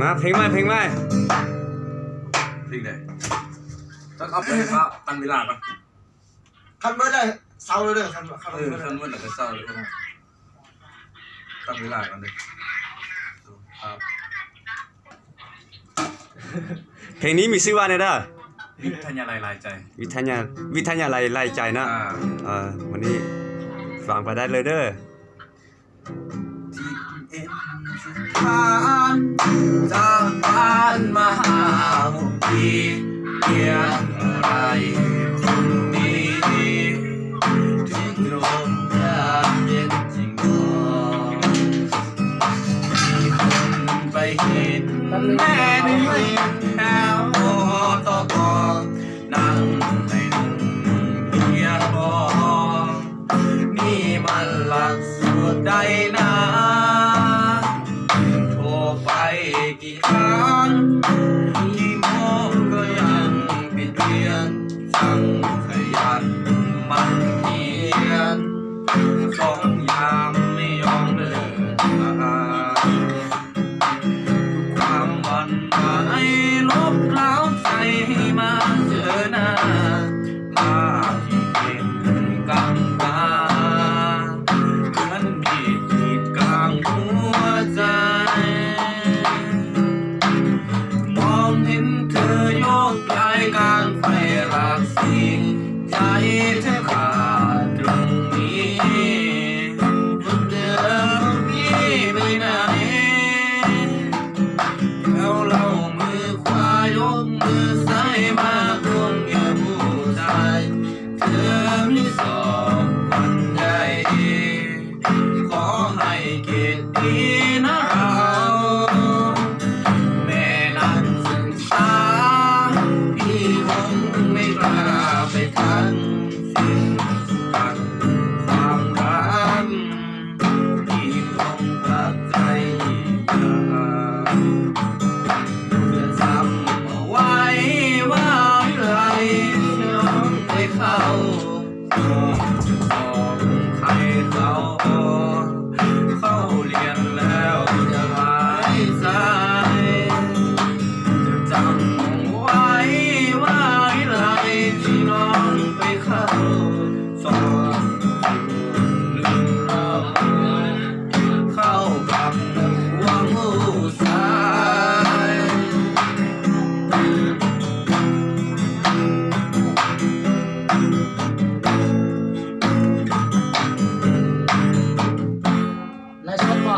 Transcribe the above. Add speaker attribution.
Speaker 1: มาเพลงไหมเพลงไหม
Speaker 2: เพลงไหนต้องเอาไปให้เขาตั้งเวลาก่อน
Speaker 3: คันเมื่อได้เศร้าเลยเด้อคัน
Speaker 2: คันเมื่อไหร่ก็เศร้าเลยตั้งเวลาก่อนเลยครับ
Speaker 1: เพลงนี้มีชื่อว่าไงด้า
Speaker 2: วิทยาลัยลายใจ
Speaker 1: วิทยาลัยลายใจนะวันนี้ฟังไปได้เลยเด้อ
Speaker 2: ผ่านจากบ้านมาหาปีเพียงไรคนดีที่โกรธยามเย็นจริงก็มีคนไปเห็นแม่ในแถวต่อก่อนนั่งในนุ่งเพียงบอกนี่มันหลักสูตรใดนะไปกี่ครั้งกี่โมงก็ยังปิดเรียนช่างขยันมันเพียรสองยามไม่ยอมเลิกความหวั่นไหวลบเล้าใจให้มาเจอหน้าภาพที่เก็บกำตาเหมือนมีดขีดกลางหัวใจเห็นเธอโยกย้ายการไฟรักสิ่งใจเธอขาดตรงนี้เดิมพี่ไปไหนแล้วเรามือขวายกมือซ้ายมาคงอย่าผู้ชายเธอมีสองคนใหญ่ขอให้เกียรติดีนะเราทั้งสิ้นตัดความรักที่คงรักใจเพื่อจำเอาไว้ว่าไรน้องได้เข้าของใครเขาเรียนแล้วจะหายใจจะจำไว้ว่าไรที่น้องไปเข้าสอนลืมเราเข้ากับหัวงูสาย
Speaker 3: นายชดบ่